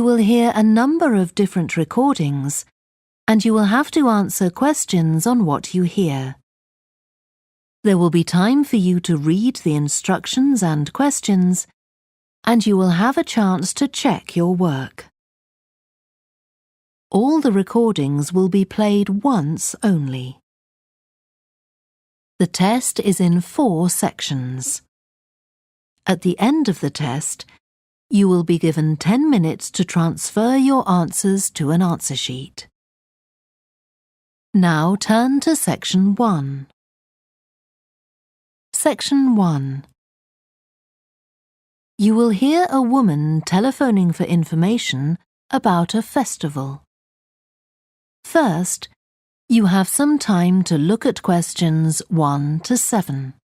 will hear a number of different recordings, and you will have to answer questions on what you hear. There will be time for you to read the instructions and questions, and you will have a chance to check your work. All the recordings will be played once only. The test is in 4 sections. At the end of the test, you will be given 10 minutes to transfer your answers to an answer sheet. Now turn to Section 1. Section 1. You will hear a woman telephoning for information about a festival. First, you have some time to look at questions 1 to 7.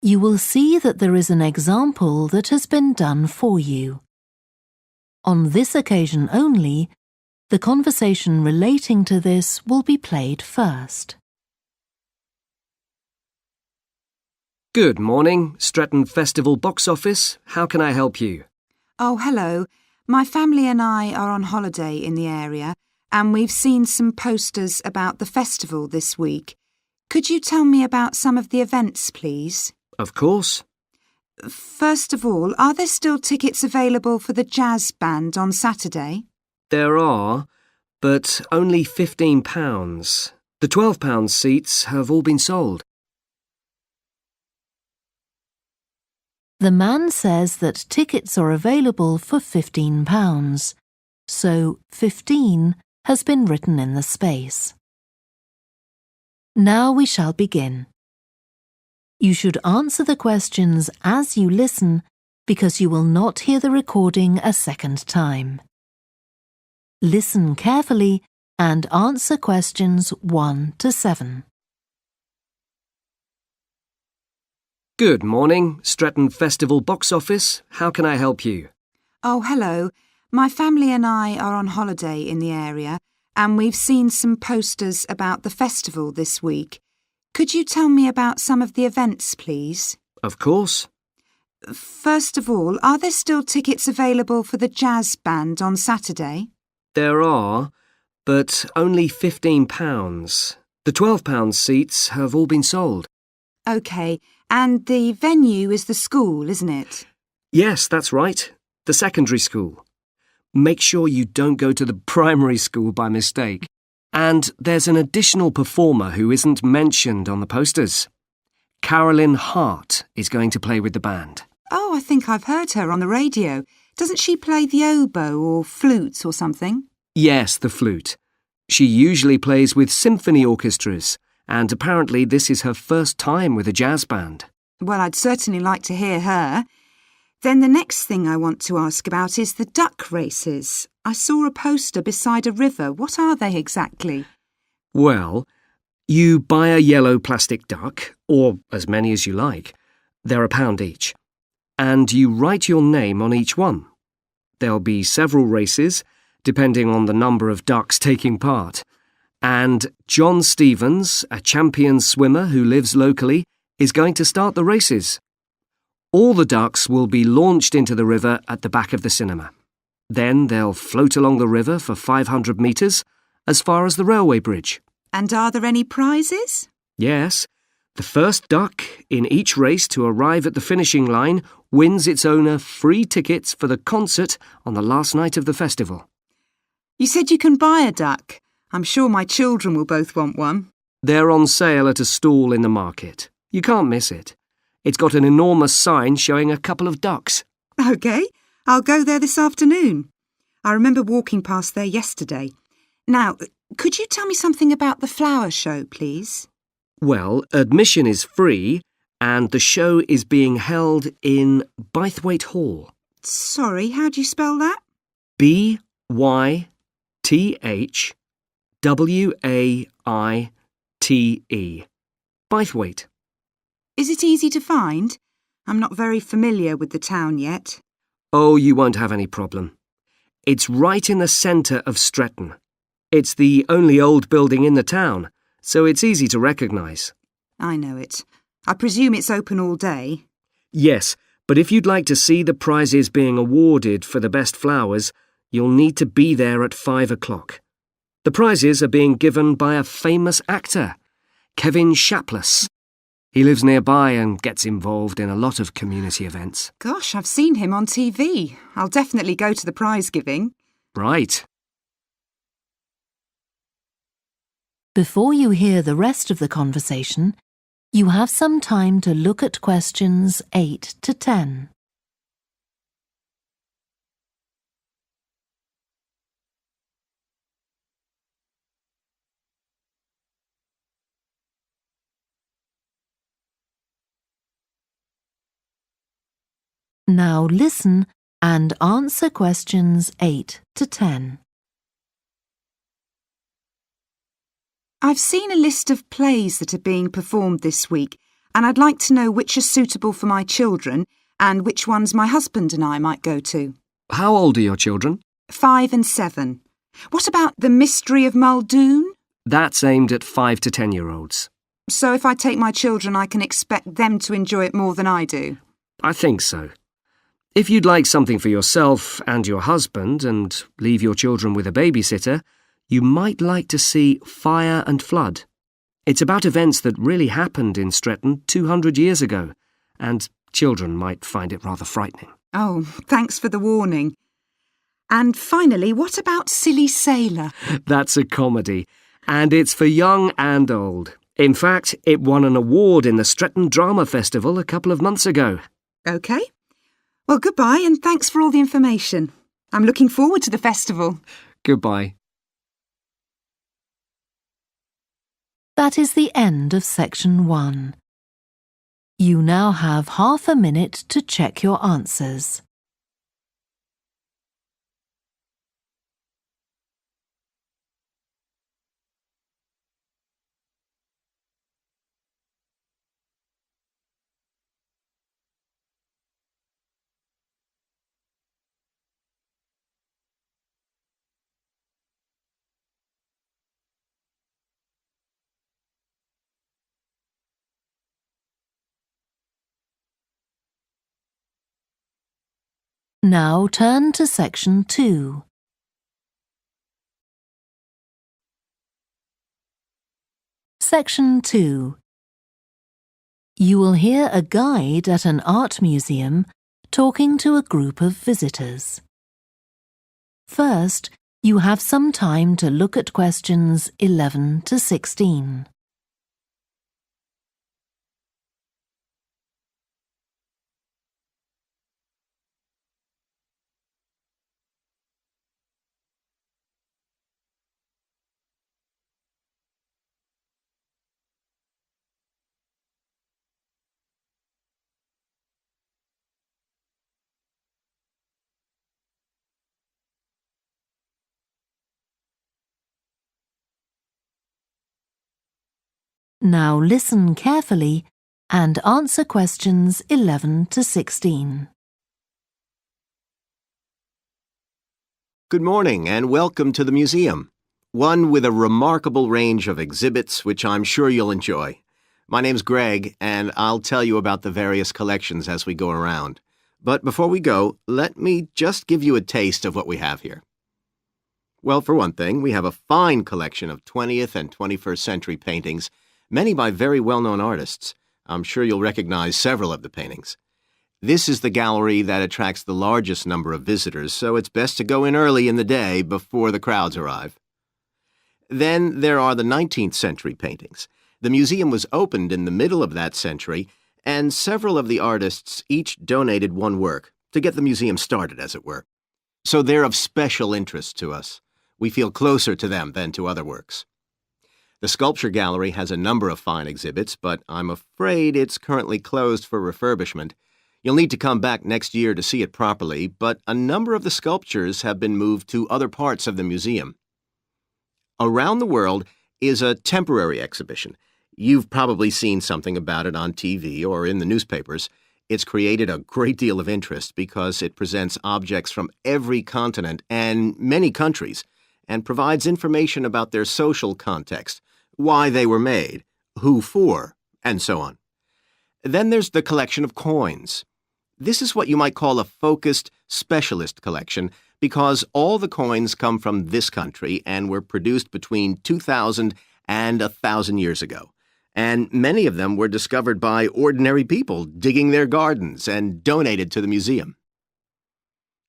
You will see that there is an example that has been done for you. On this occasion only, the conversation relating to this will be played first. Good morning, Stretton Festival box office. How can I help you? Oh, hello. My family and I are on holiday in the area, and we've seen some posters about the festival this week. Could you tell me about some of the events, please? Of course. First of all, are there still tickets available for the jazz band on Saturday? There are, but only £15. The £12 seats have all been sold. The man says that tickets are available for £15, so 15 has been written in the space. Now we shall begin. You should answer the questions as you listen because you will not hear the recording a second time. Listen carefully and answer questions 1 to 7. Good morning, Stretton Festival box office. How can I help you? Oh, hello. My family and I are on holiday in the area, and we've seen some posters about the festival this week. Could you tell me about some of the events, please? Of course. First of all, are there still tickets available for the jazz band on Saturday? There are, but only £15. The £12 seats have all been sold. OK, and the venue is the school, isn't it? Yes, that's right. The secondary school. Make sure you don't go to the primary school by mistake. And there's an additional performer who isn't mentioned on the posters. Carolyn Hart is going to play with the band. Oh, I think I've heard her on the radio. Doesn't she play the oboe or flute or something? Yes, the flute. She usually plays with symphony orchestras, and apparently this is her first time with a jazz band. Well, I'd certainly like to hear her. Then the next thing I want to ask about is the duck races. I saw a poster beside a river. What are they exactly? Well, you buy a yellow plastic duck, or as many as you like. They're £1 each. And you write your name on each one. There'll be several races, depending on the number of ducks taking part. And John Stevens, a champion swimmer who lives locally, is going to start the races. All the ducks will be launched into the river at the back of the cinema. Then they'll float along the river for 500 metres, as far as the railway bridge. And are there any prizes? Yes. The first duck in each race to arrive at the finishing line wins its owner free tickets for the concert on the last night of the festival. You said you can buy a duck. I'm sure my children will both want one. They're on sale at a stall in the market. You can't miss it. It's got an enormous sign showing a couple of ducks. OK, I'll go there this afternoon. I remember walking past there yesterday. Now, could you tell me something about the flower show, please? Well, admission is free and the show is being held in Bythwaite Hall. Sorry, how do you spell that? Bythwaite. Bythwaite. Is it easy to find? I'm not very familiar with the town yet. Oh, you won't have any problem. It's right in the centre of Stretton. It's the only old building in the town, so it's easy to recognise. I know it. I presume it's open all day. Yes, but if you'd like to see the prizes being awarded for the best flowers, you'll need to be there at 5 o'clock. The prizes are being given by a famous actor, Kevin Shapless. He lives nearby and gets involved in a lot of community events. Gosh, I've seen him on TV. I'll definitely go to the prize giving. Right. Before you hear the rest of the conversation, you have some time to look at questions 8 to 10. Now listen and answer questions 8 to 10. I've seen a list of plays that are being performed this week, and I'd like to know which are suitable for my children and which ones my husband and I might go to. How old are your children? 5 and 7. What about The Mystery of Muldoon? That's aimed at 5 to 10-year-olds. So if I take my children, I can expect them to enjoy it more than I do? I think so. If you'd like something for yourself and your husband and leave your children with a babysitter, you might like to see Fire and Flood. It's about events that really happened in Stretton 200 years ago, and children might find it rather frightening. Oh, thanks for the warning. And finally, what about Silly Sailor? That's a comedy, and it's for young and old. In fact, it won an award in the Stretton Drama Festival a couple of months ago. OK. Well, goodbye and thanks for all the information. I'm looking forward to the festival. Goodbye. That is the end of section 1. You now have half a minute to check your answers. Now turn to section 2. Section 2. You will hear a guide at an art museum talking to a group of visitors. First, you have some time to look at questions 11 to 16. Now listen carefully and answer questions 11 to 16. Good morning and welcome to the museum, one with a remarkable range of exhibits which I'm sure you'll enjoy. My name's Greg and I'll tell you about the various collections as we go around. But before we go, let me just give you a taste of what we have here. Well, for one thing, we have a fine collection of 20th and 21st century paintings, many by very well-known artists. I'm sure you'll recognize several of the paintings. This is the gallery that attracts the largest number of visitors, so it's best to go in early in the day before the crowds arrive. Then there are the 19th century paintings. The museum was opened in the middle of that century, and several of the artists each donated one work to get the museum started, as it were. So they're of special interest to us. We feel closer to them than to other works. The sculpture gallery has a number of fine exhibits, but I'm afraid it's currently closed for refurbishment. You'll need to come back next year to see it properly, but a number of the sculptures have been moved to other parts of the museum. Around the World is a temporary exhibition. You've probably seen something about it on TV or in the newspapers. It's created a great deal of interest because it presents objects from every continent and many countries and provides information about their social context, why they were made, who for, and so on. Then there's the collection of coins. This is what you might call a focused specialist collection because all the coins come from this country and were produced between 2,000 and 1,000 years ago. And many of them were discovered by ordinary people digging their gardens and donated to the museum.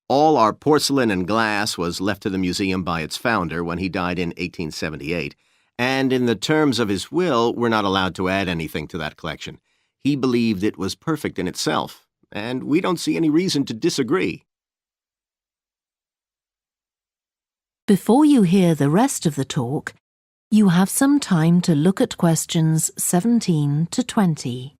All our porcelain and glass was left to the museum by its founder when he died in 1878, and in the terms of his will, we're not allowed to add anything to that collection. He believed it was perfect in itself, and we don't see any reason to disagree. Before you hear the rest of the talk, you have some time to look at questions 17 to 20.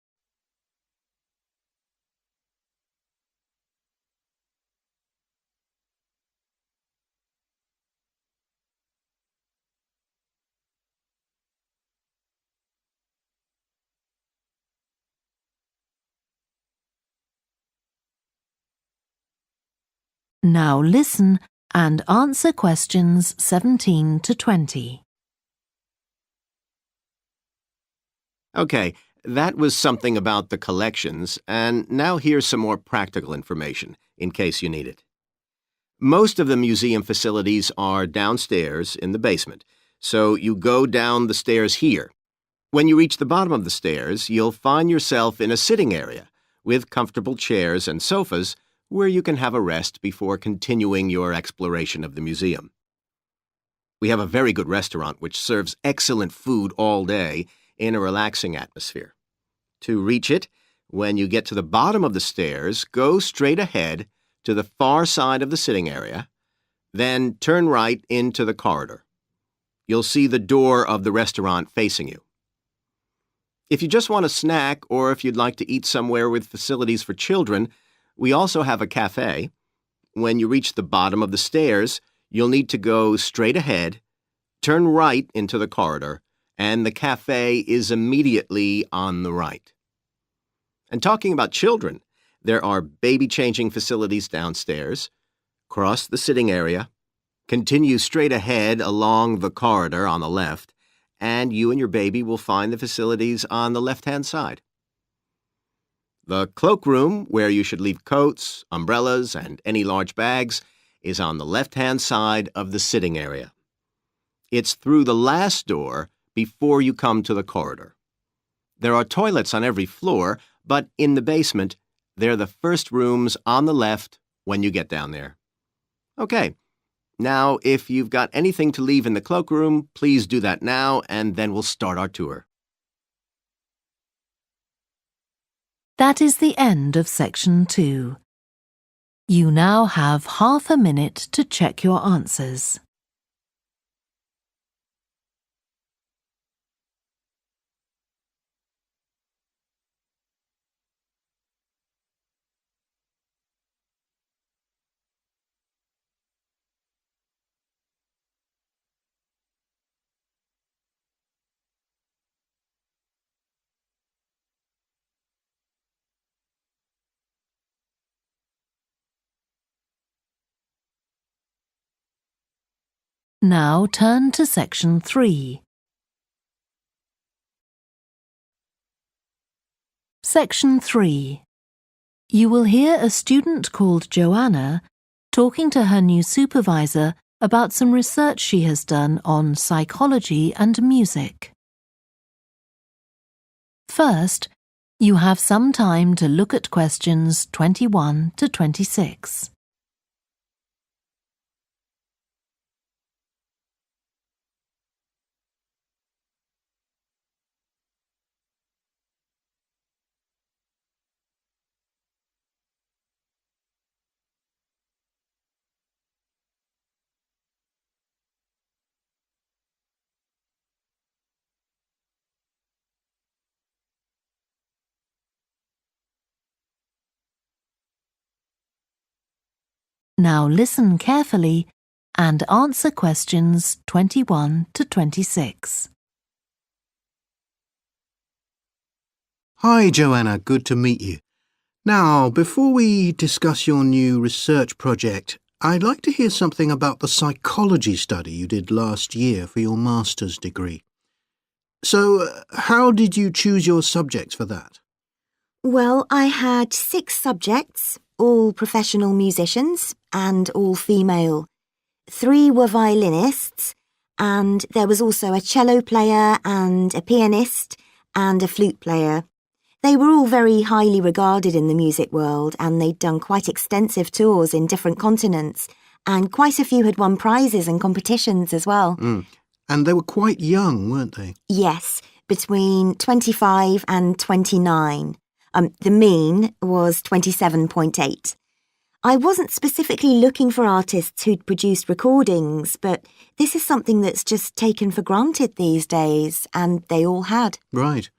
Now listen and answer questions 17 to 20. Okay, that was something about the collections, and now here's some more practical information, in case you need it. Most of the museum facilities are downstairs in the basement, so you go down the stairs here. When you reach the bottom of the stairs, you'll find yourself in a sitting area with comfortable chairs and sofas where you can have a rest before continuing your exploration of the museum. We have a very good restaurant which serves excellent food all day in a relaxing atmosphere. To reach it, when you get to the bottom of the stairs, go straight ahead to the far side of the sitting area, then turn right into the corridor. You'll see the door of the restaurant facing you. If you just want a snack or if you'd like to eat somewhere with facilities for children, we also have a cafe. When you reach the bottom of the stairs, you'll need to go straight ahead, turn right into the corridor, and the cafe is immediately on the right. And talking about children, there are baby-changing facilities downstairs. Cross the sitting area, continue straight ahead along the corridor on the left, and you and your baby will find the facilities on the left-hand side. The cloakroom, where you should leave coats, umbrellas, and any large bags, is on the left-hand side of the sitting area. It's through the last door before you come to the corridor. There are toilets on every floor, but in the basement, they're the first rooms on the left when you get down there. Okay, now if you've got anything to leave in the cloakroom, please do that now, and then we'll start our tour. That is the end of section 2. You now have half a minute to check your answers. Now turn to section 3. Section 3. You will hear a student called Joanna talking to her new supervisor about some research she has done on psychology and music. First, you have some time to look at questions 21 to 26. Now listen carefully and answer questions 21 to 26. Hi, Joanna. Good to meet you. Now, before we discuss your new research project, I'd like to hear something about the psychology study you did last year for your master's degree. So, how did you choose your subjects for that? Well, I had 6 subjects, all professional musicians and all female. 3 were violinists, and there was also a cello player and a pianist and a flute player. They were all very highly regarded in the music world, and they'd done quite extensive tours in different continents, and quite a few had won prizes and competitions as well. And they were quite young, weren't they? Yes, between 25 and 29. The mean was 27.8. I wasn't specifically looking for artists who'd produced recordings, but this is something that's just taken for granted these days, and they all had. Right.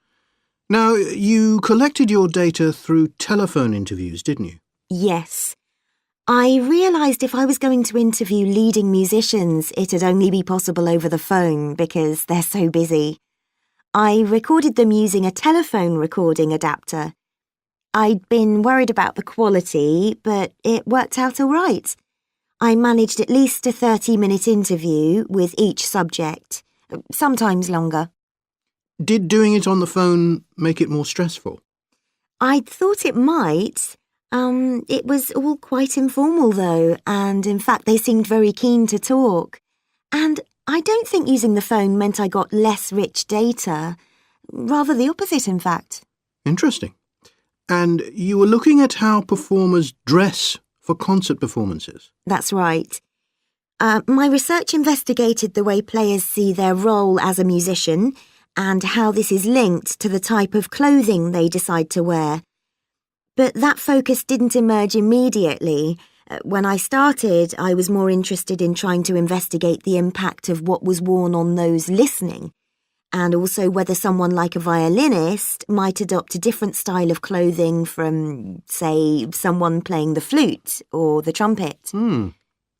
Now, you collected your data through telephone interviews, didn't you? Yes. I realised if I was going to interview leading musicians, it'd only be possible over the phone because they're so busy. I recorded them using a telephone recording adapter. I'd been worried about the quality, but it worked out all right. I managed at least a 30-minute interview with each subject, sometimes longer. Did doing it on the phone make it more stressful? I'd thought it might. It was all quite informal, though, and in fact they seemed very keen to talk. And I don't think using the phone meant I got less rich data. Rather the opposite, in fact. Interesting. And you were looking at how performers dress for concert performances? That's right. My research investigated the way players see their role as a musician and how this is linked to the type of clothing they decide to wear. But that focus didn't emerge immediately. When I started, I was more interested in trying to investigate the impact of what was worn on those listening, and also whether someone like a violinist might adopt a different style of clothing from, say, someone playing the flute or the trumpet.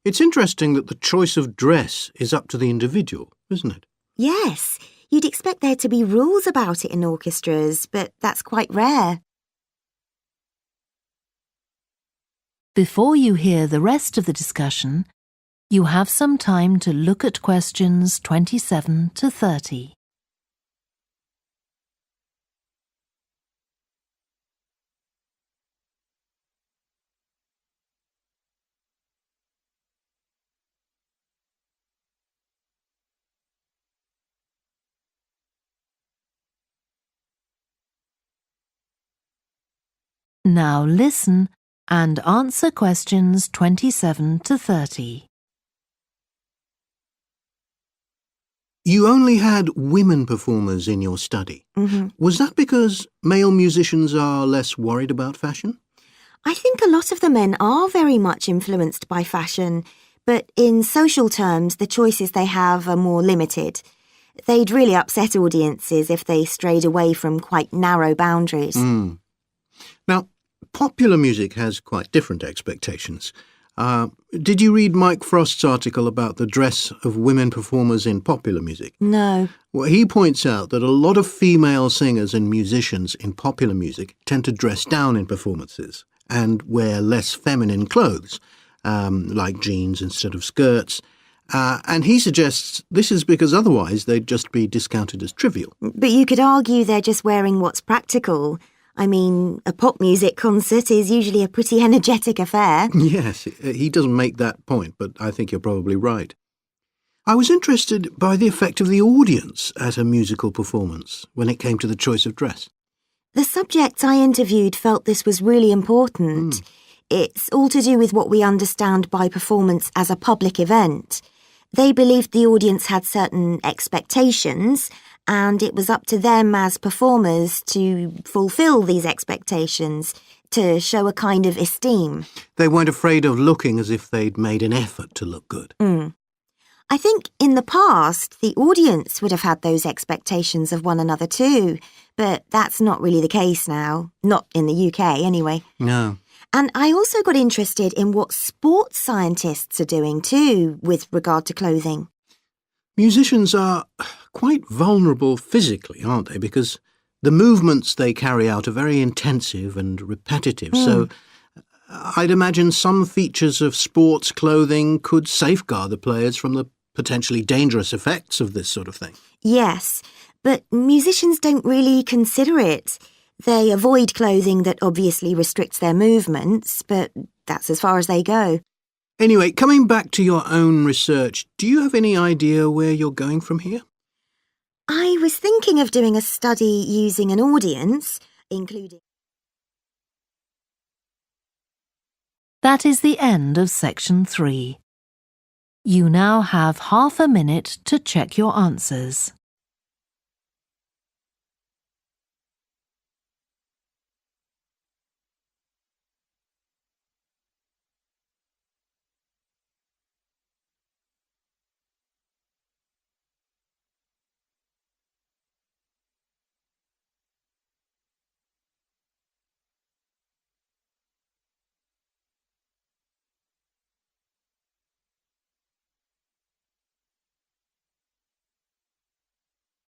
It's interesting that the choice of dress is up to the individual, isn't it? Yes, you'd expect there to be rules about it in orchestras, but that's quite rare. Before you hear the rest of the discussion, you have some time to look at questions 27 to 30. Now listen and answer questions 27 to 30. You only had women performers in your study. Was that because male musicians are less worried about fashion? I think a lot of the men are very much influenced by fashion, but in social terms, the choices they have are more limited. They'd really upset audiences if they strayed away from quite narrow boundaries. Now, popular music has quite different expectations. Did you read Mike Frost's article about the dress of women performers in popular music? No. Well, he points out that a lot of female singers and musicians in popular music tend to dress down in performances and wear less feminine clothes, like jeans instead of skirts. And he suggests this is because otherwise they'd just be discounted as trivial. But you could argue they're just wearing what's practical. I mean, a pop music concert is usually a pretty energetic affair. Yes, he doesn't make that point, but I think you're probably right. I was interested by the effect of the audience at a musical performance when it came to the choice of dress. The subjects I interviewed felt this was really important. It's all to do with what we understand by performance as a public event. They believed the audience had certain expectations, and it was up to them as performers to fulfil these expectations, to show a kind of esteem. They weren't afraid of looking as if they'd made an effort to look good. I think in the past, the audience would have had those expectations of one another too, but that's not really the case now. Not in the UK, anyway. No. And I also got interested in what sports scientists are doing too with regard to clothing. Musicians are quite vulnerable physically, aren't they? Because the movements they carry out are very intensive and repetitive. So I'd imagine some features of sports clothing could safeguard the players from the potentially dangerous effects of this sort of thing. Yes, but musicians don't really consider it. They avoid clothing that obviously restricts their movements, but that's as far as they go. Anyway, coming back to your own research, do you have any idea where you're going from here? I was thinking of doing a study using an audience, including... That is the end of section 3. You now have half a minute to check your answers.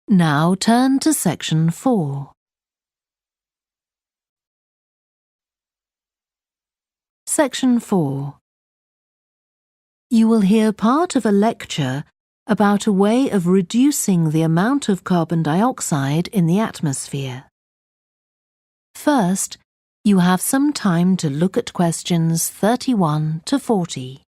Now turn to section 4. Section 4. You will hear part of a lecture about a way of reducing the amount of carbon dioxide in the atmosphere. First, you have some time to look at questions 31 to 40.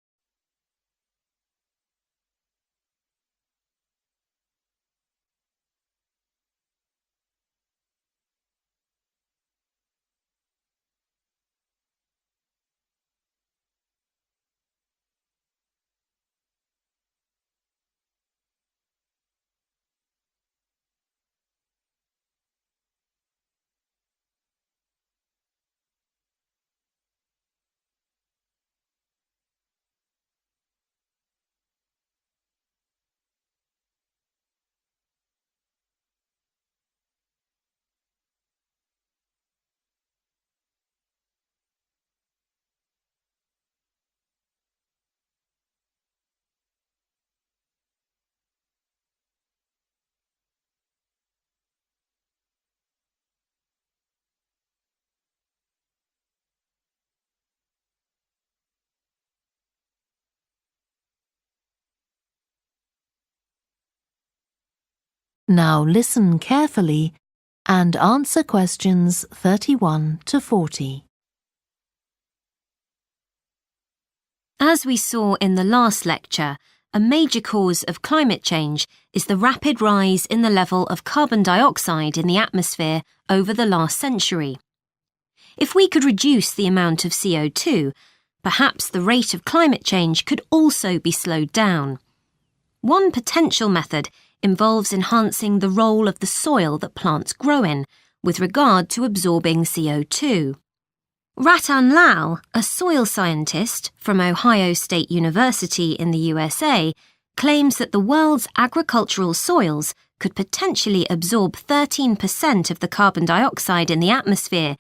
Now listen carefully and answer questions 31 to 40. As we saw in the last lecture, a major cause of climate change is the rapid rise in the level of carbon dioxide in the atmosphere over the last century. If we could reduce the amount of CO2, perhaps the rate of climate change could also be slowed down. One potential method involves enhancing the role of the soil that plants grow in with regard to absorbing CO2. Ratan Lal, a soil scientist from Ohio State University in the USA, claims that the world's agricultural soils could potentially absorb 13% of the carbon dioxide in the atmosphere,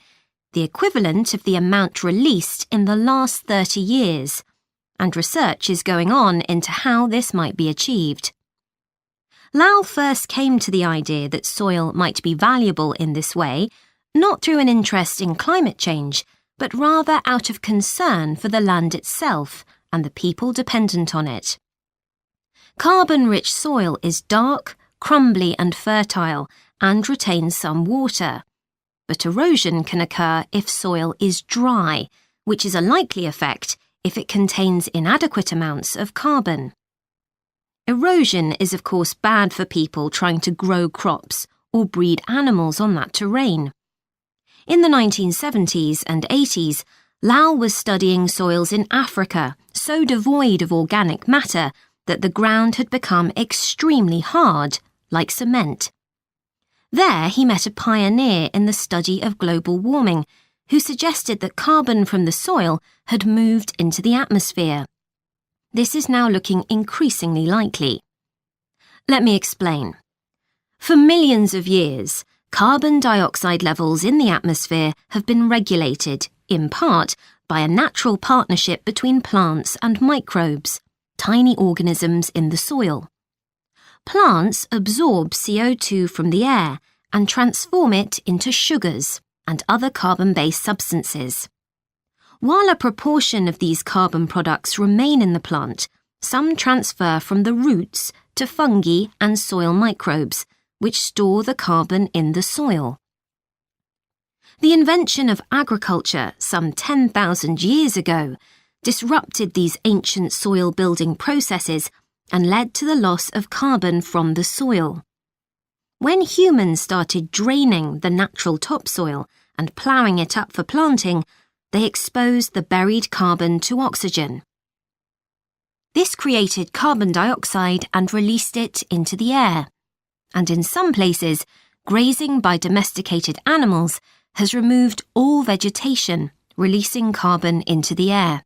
the equivalent of the amount released in the last 30 years, and research is going on into how this might be achieved. Lal first came to the idea that soil might be valuable in this way, not through an interest in climate change, but rather out of concern for the land itself and the people dependent on it. Carbon-rich soil is dark, crumbly and fertile and retains some water. But erosion can occur if soil is dry, which is a likely effect if it contains inadequate amounts of carbon. Erosion is of course bad for people trying to grow crops or breed animals on that terrain. In the 1970s and 80s, Lal was studying soils in Africa so devoid of organic matter that the ground had become extremely hard, like cement. There he met a pioneer in the study of global warming who suggested that carbon from the soil had moved into the atmosphere. This is now looking increasingly likely. Let me explain. For millions of years, carbon dioxide levels in the atmosphere have been regulated, in part, by a natural partnership between plants and microbes, tiny organisms in the soil. Plants absorb CO2 from the air and transform it into sugars and other carbon-based substances. While a proportion of these carbon products remain in the plant, some transfer from the roots to fungi and soil microbes, which store the carbon in the soil. The invention of agriculture some 10,000 years ago disrupted these ancient soil-building processes and led to the loss of carbon from the soil. When humans started draining the natural topsoil and ploughing it up for planting, they exposed the buried carbon to oxygen. This created carbon dioxide and released it into the air. And in some places, grazing by domesticated animals has removed all vegetation, releasing carbon into the air.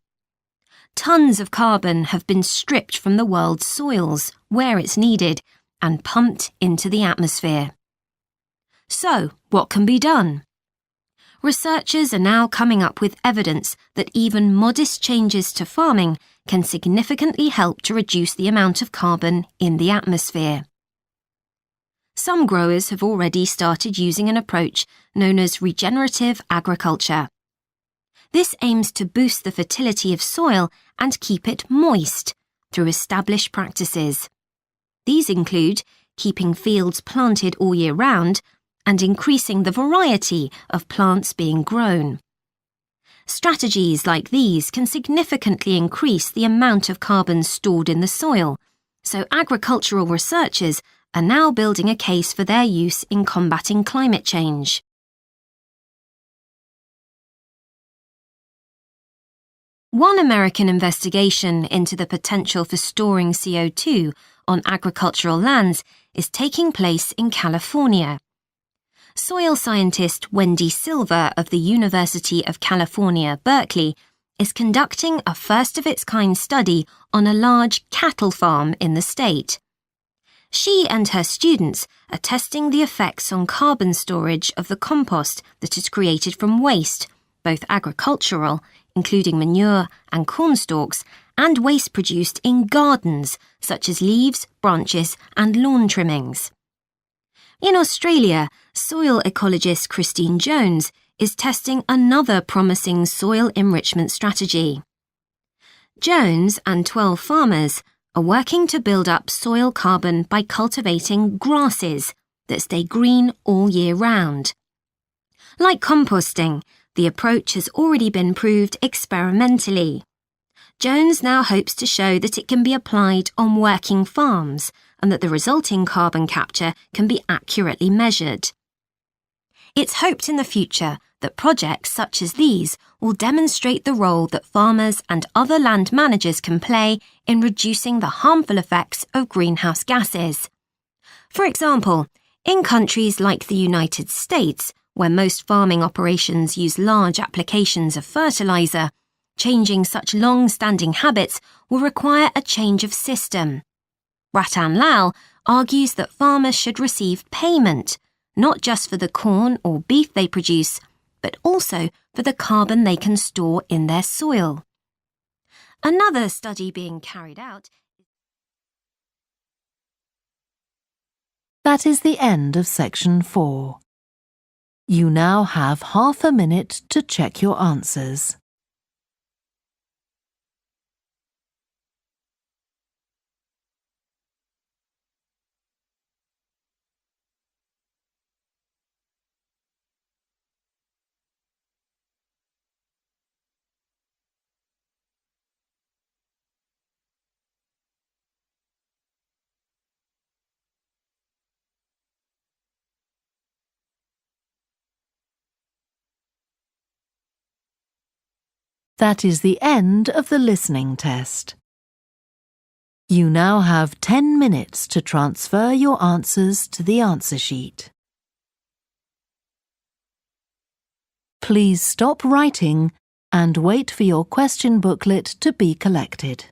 Tons of carbon have been stripped from the world's soils, where it's needed, and pumped into the atmosphere. So, what can be done? Researchers are now coming up with evidence that even modest changes to farming can significantly help to reduce the amount of carbon in the atmosphere. Some growers have already started using an approach known as regenerative agriculture. This aims to boost the fertility of soil and keep it moist through established practices. These include keeping fields planted all year round and increasing the variety of plants being grown. Strategies like these can significantly increase the amount of carbon stored in the soil, so agricultural researchers are now building a case for their use in combating climate change. One American investigation into the potential for storing CO2 on agricultural lands is taking place in California. Soil scientist Wendy Silver of the University of California, Berkeley, is conducting a first-of-its-kind study on a large cattle farm in the state. She and her students are testing the effects on carbon storage of the compost that is created from waste, both agricultural, including manure and corn stalks, and waste produced in gardens, such as leaves, branches, and lawn trimmings. In Australia, soil ecologist Christine Jones is testing another promising soil enrichment strategy. Jones and 12 farmers are working to build up soil carbon by cultivating grasses that stay green all year round. Like composting, the approach has already been proved experimentally. Jones now hopes to show that it can be applied on working farms and that the resulting carbon capture can be accurately measured. It's hoped in the future that projects such as these will demonstrate the role that farmers and other land managers can play in reducing the harmful effects of greenhouse gases. For example, in countries like the United States, where most farming operations use large applications of fertilizer, changing such long-standing habits will require a change of system. Ratan Lal argues that farmers should receive payment, not just for the corn or beef they produce, but also for the carbon they can store in their soil. Another study being carried out. That is the end of section 4. You now have half a minute to check your answers. That is the end of the listening test. You now have 10 minutes to transfer your answers to the answer sheet. Please stop writing and wait for your question booklet to be collected.